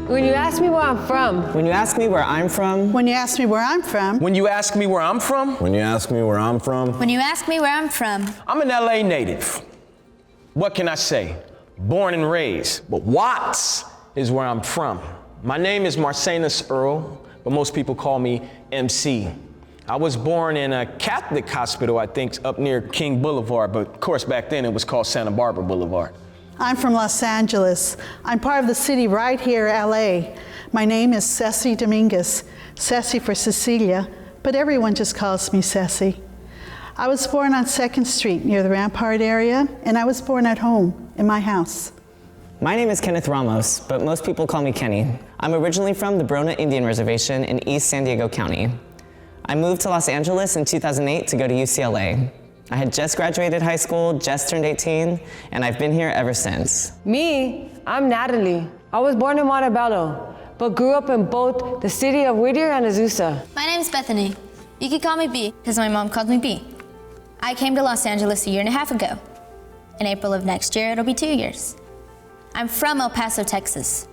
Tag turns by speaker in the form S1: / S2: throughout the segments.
S1: When you ask me where I'm from.
S2: When you ask me where I'm from.
S3: When you ask me where I'm from.
S4: When you ask me where I'm from.
S5: When you ask me where I'm from.
S6: When you ask me where I'm from.
S4: I'm an LA native. What can I say? Born and raised. But Watts is where I'm from. My name is Marcenus Earl, but most people call me MC. I was born in a Catholic hospital, I think, up near King Boulevard, but of course back then it was called Santa Barbara Boulevard.
S3: I'm from Los Angeles. I'm part of the city right here, LA. My name is Ceci Dominguez, Ceci for Cecilia, but everyone just calls me Ceci. I was born on 2nd Street near the Rampart area, and I was born at home in my house.
S2: My name is Kenneth Ramos, but most people call me Kenny. I'm originally from the Brona Indian Reservation in East San Diego County. I moved to Los Angeles in 2008 to go to UCLA. I had just graduated high school, just turned 18, and I've been here ever since.
S1: Me, I'm Natalie. I was born in Montebello, but grew up in both the city of Whittier and Azusa.
S6: My name's Bethany. You can call me B, because my mom called me B. I came to Los Angeles a year and a half ago. In April of next year, it'll be 2 years. I'm from El Paso, Texas.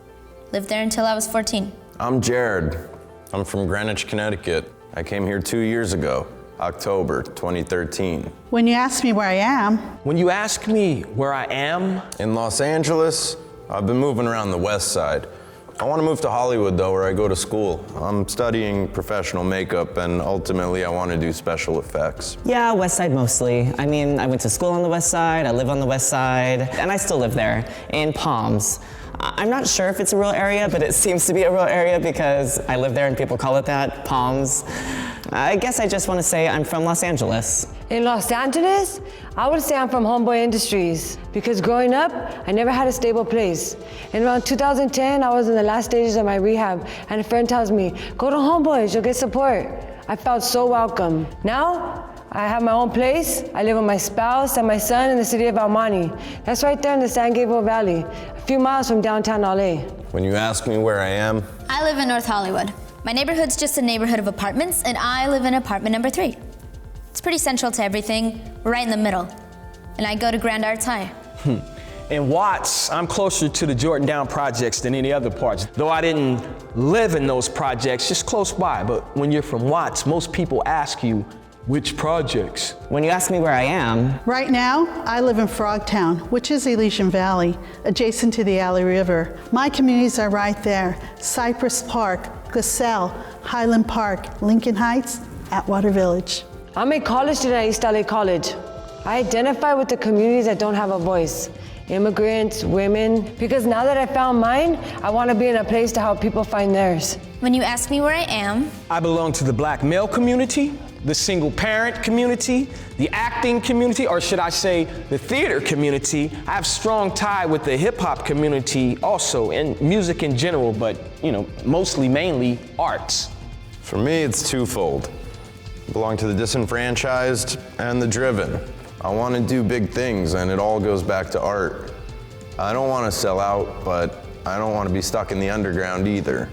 S6: Lived there until I was 14.
S5: I'm Jared. I'm from Greenwich, Connecticut. I came here 2 years ago, October 2013.
S3: When you ask me where I am.
S4: When you ask me where I am.
S5: In Los Angeles, I've been moving around the west side. I want to move to Hollywood though, where I go to school. I'm studying professional makeup and ultimately I want to do special effects.
S2: Yeah, west side mostly. I mean, I went to school on the west side, I live on the west side, and I still live there, in Palms. I'm not sure if it's a real area, but it seems to be a real area because I live there and people call it that, Palms. I guess I just want to say I'm from Los Angeles.
S1: In Los Angeles, I would say I'm from Homeboy Industries because growing up, I never had a stable place. In around 2010, I was in the last stages of my rehab and a friend tells me, go to Homeboys, you'll get support. I felt so welcome. Now, I have my own place. I live with my spouse and my son in the city of El Monte. That's right there in the San Gabriel Valley, a few miles from downtown LA.
S5: When you ask me where I am.
S6: I live in North Hollywood. My neighborhood's just a neighborhood of apartments, and I live in apartment number 3. It's pretty central to everything. We're right in the middle. And I go to Grand Arts High.
S4: In Watts, I'm closer to the Jordan Down projects than any other parts. Though I didn't live in those projects, just close by. But when you're from Watts, most people ask you, which projects?
S2: When you ask me where I am.
S3: Right now, I live in Frogtown, which is Elysian Valley, adjacent to the Alley River. My communities are right there. Cypress Park, Gazelle, Highland Park, Lincoln Heights, Atwater Village.
S1: I'm a college student at East LA College. I identify with the communities that don't have a voice. Immigrants, women, because now that I found mine, I want to be in a place to help people find theirs.
S6: When you ask me where I am.
S4: I belong to the Black male community, the single parent community, the acting community, or should I say the theater community. I have strong tie with the hip hop community also, and music in general, but mostly mainly arts.
S5: For me, it's twofold. I belong to the disenfranchised and the driven. I want to do big things and it all goes back to art. I don't want to sell out, but I don't want to be stuck in the underground either.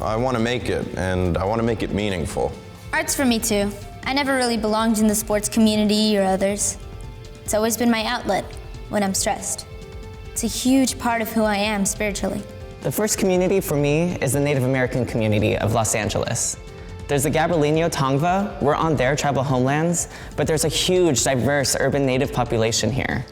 S5: I want to make it, and I want to make it meaningful.
S6: Art's for me too. I never really belonged in the sports community or others. It's always been my outlet when I'm stressed. It's a huge part of who I am spiritually.
S2: The first community for me is the Native American community of Los Angeles. There's the Gabrielino Tongva. We're on their tribal homelands, but there's a huge, diverse urban Native population here.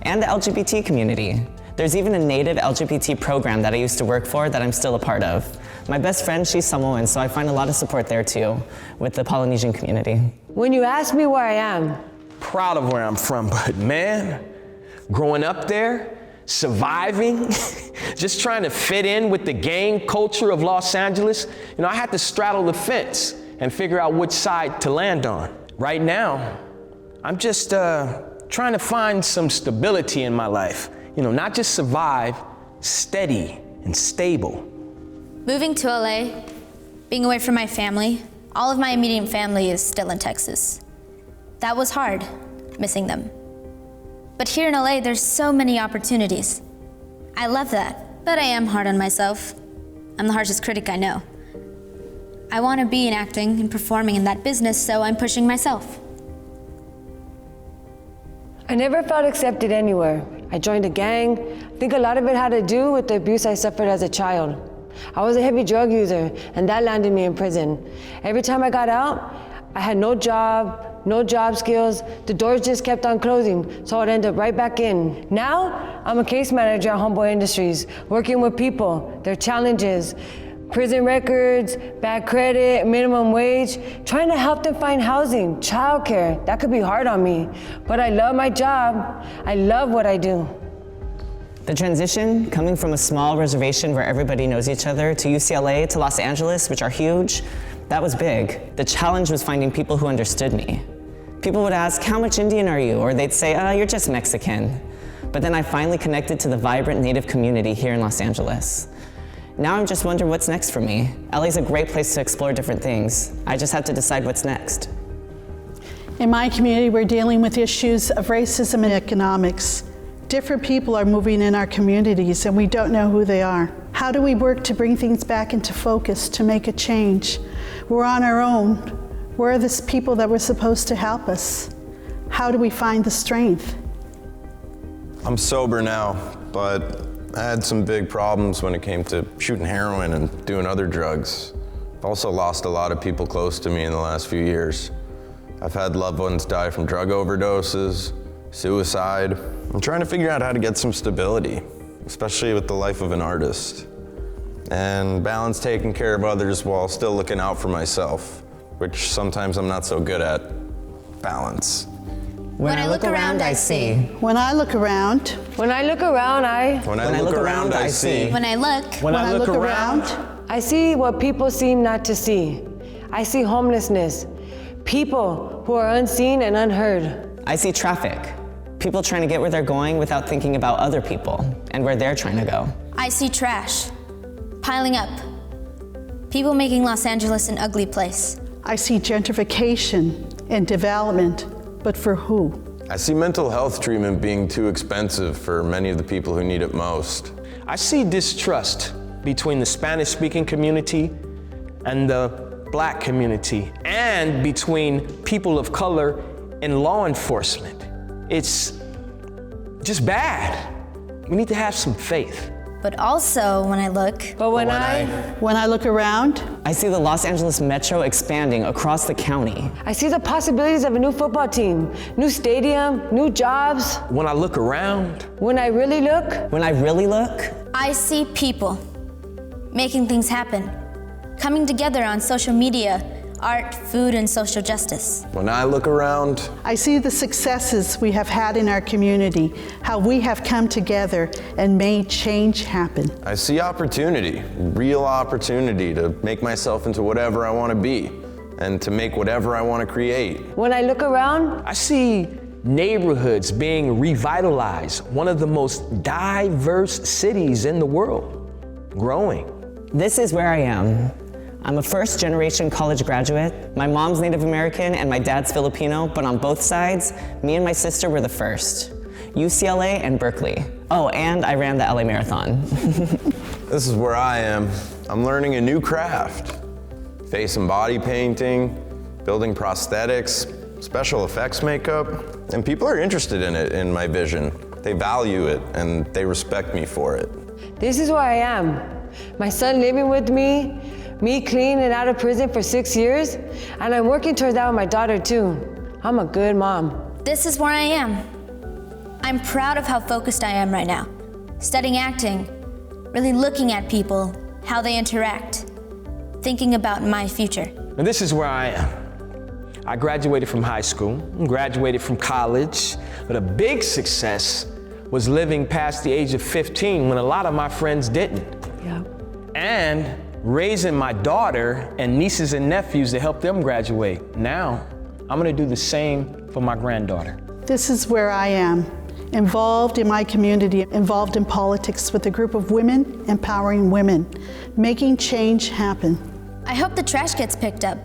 S2: And the LGBT community. There's even a Native LGBT program that I used to work for that I'm still a part of. My best friend, she's Samoan, so I find a lot of support there too, with the Polynesian community.
S1: When you ask me where I am.
S4: Proud of where I'm from, but man, growing up there, surviving, just trying to fit in with the gang culture of Los Angeles, I had to straddle the fence and figure out which side to land on. Right now, I'm just trying to find some stability in my life. Not just survive, steady and stable.
S6: Moving to LA, being away from my family, all of my immediate family is still in Texas. That was hard, missing them. But here in LA, there's so many opportunities. I love that, but I am hard on myself. I'm the harshest critic I know. I want to be in acting and performing in that business, so I'm pushing myself.
S1: I never felt accepted anywhere. I joined a gang. I think a lot of it had to do with the abuse I suffered as a child. I was a heavy drug user, and that landed me in prison. Every time I got out, I had no job skills. The doors just kept on closing, so I'd end up right back in. Now, I'm a case manager at Homeboy Industries, working with people, their challenges, prison records, bad credit, minimum wage, trying to help them find housing, childcare. That could be hard on me, but I love my job. I love what I do.
S2: The transition, coming from a small reservation where everybody knows each other, to UCLA, to Los Angeles, which are huge, that was big. The challenge was finding people who understood me. People would ask, how much Indian are you? Or they'd say, you're just Mexican. But then I finally connected to the vibrant Native community here in Los Angeles. Now I'm just wondering what's next for me. LA's a great place to explore different things. I just have to decide what's next.
S3: In my community, we're dealing with issues of racism and economics. Different people are moving in our communities and we don't know who they are. How do we work to bring things back into focus, to make a change? We're on our own. Where are the people that were supposed to help us? How do we find the strength?
S5: I'm sober now, but I had some big problems when it came to shooting heroin and doing other drugs. I've also lost a lot of people close to me in the last few years. I've had loved ones die from drug overdoses, suicide. I'm trying to figure out how to get some stability, especially with the life of an artist, and balance taking care of others while still looking out for myself, which sometimes I'm not so good at. Balance.
S2: When I look around, I see.
S3: When I look around,
S1: When I look around,
S5: When I look around, I see.
S6: When I look
S3: around,
S1: I see what people seem not to see. I see homelessness, people who are unseen and unheard.
S2: I see traffic. People trying to get where they're going without thinking about other people and where they're trying to go.
S6: I see trash piling up. People making Los Angeles an ugly place.
S3: I see gentrification and development, but for who?
S5: I see mental health treatment being too expensive for many of the people who need it most.
S4: I see distrust between the Spanish-speaking community and the Black community, and between people of color and law enforcement. It's just bad. We need to have some faith.
S6: But also, when I look,
S3: When I look around,
S2: I see the Los Angeles Metro expanding across the county.
S1: I see the possibilities of a new football team, new stadium, new jobs.
S4: When I look around,
S1: When I really look,
S2: When I really look,
S6: I see people making things happen, coming together on social media, art, food, and social justice.
S5: When I look around,
S3: I see the successes we have had in our community, how we have come together and made change happen.
S5: I see opportunity, real opportunity to make myself into whatever I want to be and to make whatever I want to create.
S1: when I look around,
S4: I see neighborhoods being revitalized, one of the most diverse cities in the world, growing.
S2: this is where I am. I'm a first-generation college graduate. My mom's Native American and my dad's Filipino, but on both sides, me and my sister were the first. UCLA and Berkeley. Oh, and I ran the LA Marathon.
S5: This is where I am. I'm learning a new craft. Face and body painting, building prosthetics, special effects makeup, and people are interested in it, in my vision. They value it and they respect me for it.
S1: this is where I am. My son living with me clean and out of prison for 6 years, and I'm working towards that with my daughter too. I'm a good mom.
S6: This is where I am. I'm proud of how focused I am right now. Studying acting, really looking at people, how they interact, thinking about my future.
S4: And this is where I am. I graduated from high school, graduated from college, but a big success was living past the age of 15 when a lot of my friends didn't.
S1: Yeah.
S4: And raising my daughter and nieces and nephews to help them graduate. Now, I'm gonna do the same for my granddaughter.
S3: This is where I am, involved in my community, involved in politics with a group of women, empowering women, making change happen.
S6: I hope the trash gets picked up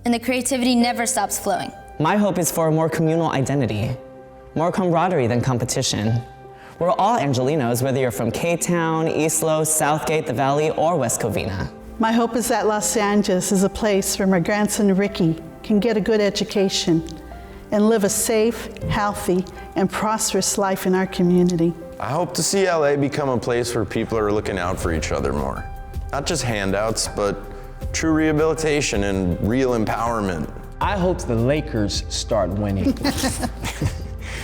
S6: and the creativity never stops flowing.
S2: My hope is for a more communal identity, more camaraderie than competition. We're all Angelinos, whether you're from K-Town, East Los, Southgate, the Valley, or West Covina.
S3: My hope is that Los Angeles is a place where my grandson Ricky can get a good education and live a safe, healthy, and prosperous life in our community.
S5: I hope to see LA become a place where people are looking out for each other more. Not just handouts, but true rehabilitation and real empowerment.
S4: I hope the Lakers start winning.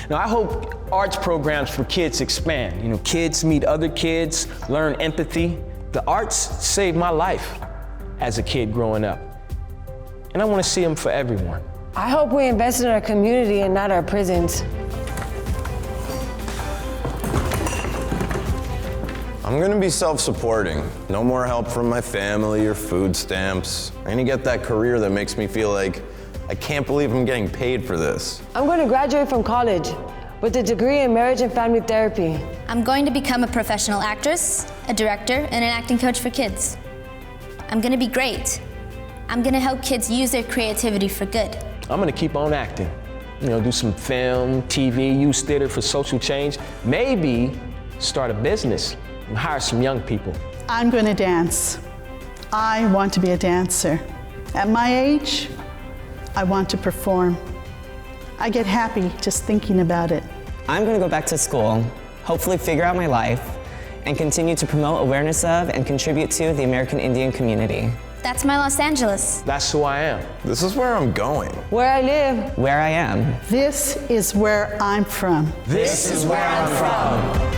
S4: Now, I hope arts programs for kids expand. You know, kids meet other kids, learn empathy. The arts saved my life as a kid growing up. And I want to see them for everyone.
S1: I hope we invest in our community and not our prisons.
S5: I'm gonna be self-supporting. No more help from my family or food stamps. I'm gonna get that career that makes me feel like I can't believe I'm getting paid for this.
S1: I'm going to graduate from college with a degree in marriage and family therapy.
S6: I'm going to become a professional actress, a director, and an acting coach for kids. I'm going to be great. I'm going to help kids use their creativity for good.
S4: I'm going to keep on acting. You know, do some film, TV, use theater for social change. Maybe start a business and hire some young people.
S3: I'm going to dance. I want to be a dancer. At my age, I want to perform. I get happy just thinking about it.
S2: I'm going to go back to school, hopefully figure out my life, and continue to promote awareness of and contribute to the American Indian community.
S6: That's my Los Angeles.
S4: That's who I am.
S5: This is where I'm going.
S1: Where I live.
S2: Where I am.
S3: This is where I'm from.
S4: This is where I'm from.